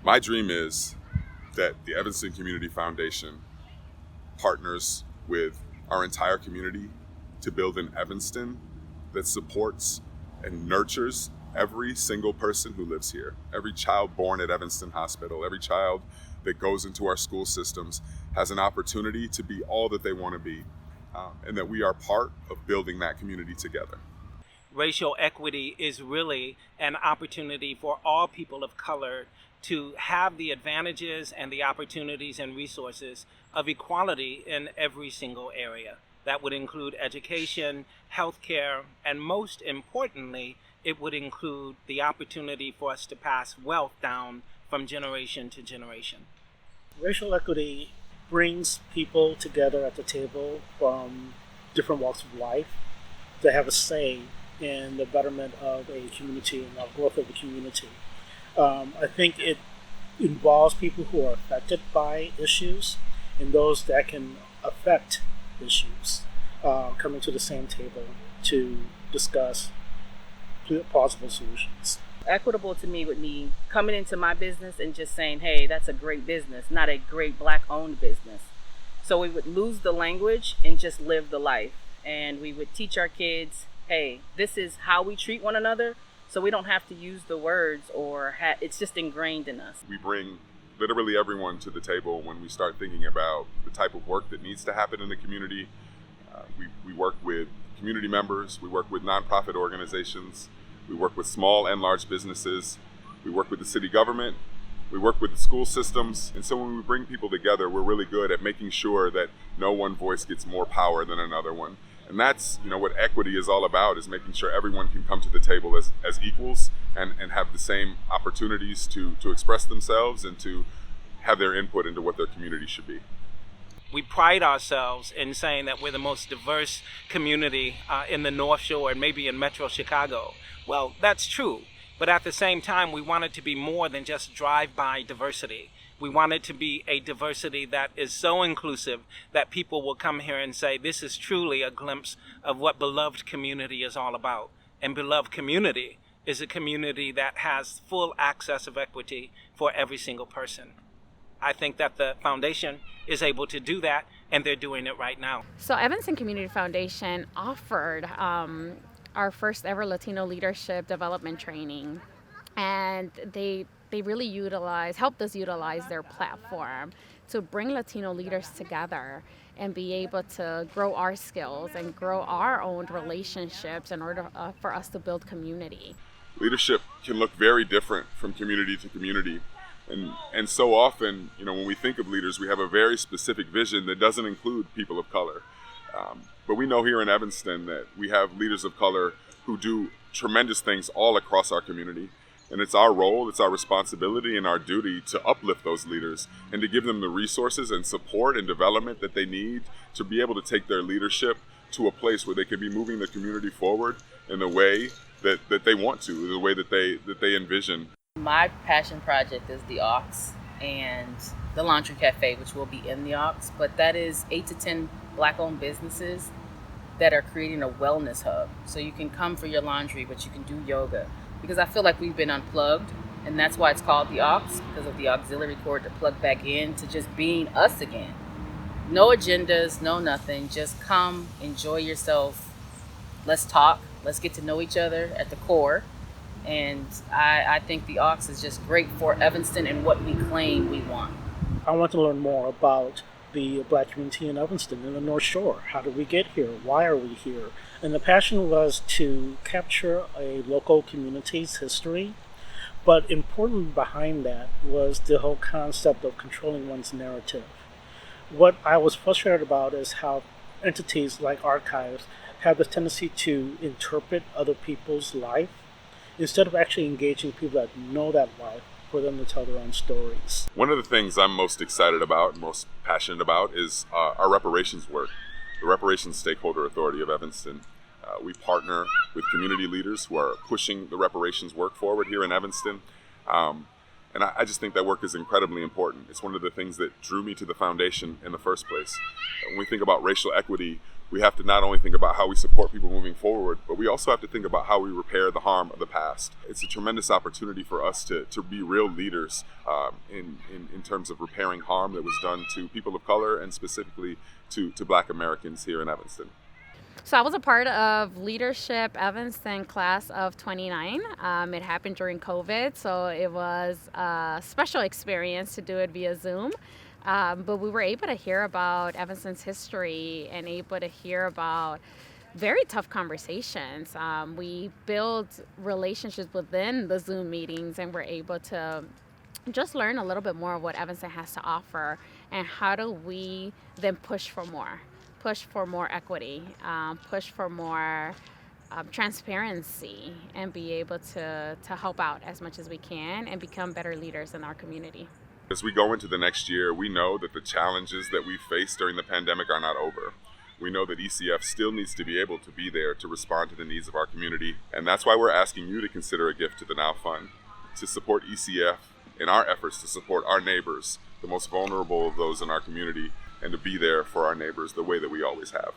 My dream is that the Evanston Community Foundation partners with our entire community to build an Evanston that supports and nurtures every single person who lives here. Every child born at Evanston Hospital, every child that goes into our school systems has an opportunity to be all that they want to be, and that we are part of building that community together. Racial equity is really an opportunity for all people of color to have the advantages and the opportunities and resources of equality in every single area. That would include education, healthcare, and most importantly, it would include the opportunity for us to pass wealth down from generation to generation. Racial equity brings people together at the table from different walks of life to have a say in the betterment of a community and the growth of the community. I think it involves people who are affected by issues and those that can affect issues coming to the same table to discuss plausible solutions. Equitable to me would mean coming into my business and just saying, hey, that's a great business, not a great Black-owned business. So we would lose the language and just live the life. And we would teach our kids, hey, this is how we treat one another, so we don't have to use the words or it's just ingrained in us. We bring literally everyone to the table when we start thinking about the type of work that needs to happen in the community. We work with community members, we work with nonprofit organizations, we work with small and large businesses, we work with the city government, we work with the school systems. And so when we bring people together, we're really good at making sure that no one voice gets more power than another one. And that's, what equity is all about, is making sure everyone can come to the table as equals and have the same opportunities to express themselves and to have their input into what their community should be. We pride ourselves in saying that we're the most diverse community in the North Shore and maybe in Metro Chicago. Well, that's true. But at the same time, we want it to be more than just drive-by diversity. We want it to be a diversity that is so inclusive that people will come here and say, this is truly a glimpse of what beloved community is all about. And beloved community is a community that has full access of equity for every single person. I think that the foundation is able to do that, and they're doing it right now. So Evanston Community Foundation offered our first ever Latino leadership development training, and they really helped us utilize their platform to bring Latino leaders together and be able to grow our skills and grow our own relationships in order for us to build community. Leadership can look very different from community to community. And so often, when we think of leaders, we have a very specific vision that doesn't include people of color. But we know here in Evanston that we have leaders of color who do tremendous things all across our community. And it's our role, it's our responsibility and our duty to uplift those leaders and to give them the resources and support and development that they need to be able to take their leadership to a place where they can be moving the community forward in the way that they want to, the way that they envision. My passion project is the Aux and the Laundry Cafe, which will be in the Aux, but that is 8 to 10 Black-owned businesses that are creating a wellness hub. So you can come for your laundry, but you can do yoga. Because I feel like we've been unplugged, and that's why it's called the Aux, because of the auxiliary cord to plug back in to just being us again. No agendas, no nothing, just come, enjoy yourself, let's talk, let's get to know each other at the core. And I think the Aux is just great for Evanston and what we claim we want. I want to learn more about the Black community in Evanston in the North Shore. How did we get here? Why are we here? And the passion was to capture a local community's history, but important behind that was the whole concept of controlling one's narrative. What I was frustrated about is how entities like archives have the tendency to interpret other people's life instead of actually engaging people that know that life for them to tell their own stories. One of the things I'm most excited about, most passionate about, is our reparations work. The Reparations Stakeholder Authority of Evanston. We partner with community leaders who are pushing the reparations work forward here in Evanston. And I just think that work is incredibly important. It's one of the things that drew me to the foundation in the first place. When we think about racial equity, we have to not only think about how we support people moving forward, but we also have to think about how we repair the harm of the past. It's a tremendous opportunity for us to be real leaders in terms of repairing harm that was done to people of color and specifically to Black Americans here in Evanston. So I was a part of Leadership Evanston class of 29. It happened during COVID, so it was a special experience to do it via Zoom. But we were able to hear about Evanston's history and able to hear about very tough conversations. We built relationships within the Zoom meetings and were able to just learn a little bit more of what Evanston has to offer and how do we then push for more equity, push for more transparency, and be able to help out as much as we can and become better leaders in our community. As we go into the next year, we know that the challenges that we faced during the pandemic are not over. We know that ECF still needs to be able to be there to respond to the needs of our community, and that's why we're asking you to consider a gift to the Now Fund, to support ECF in our efforts to support our neighbors, the most vulnerable of those in our community, and to be there for our neighbors the way that we always have.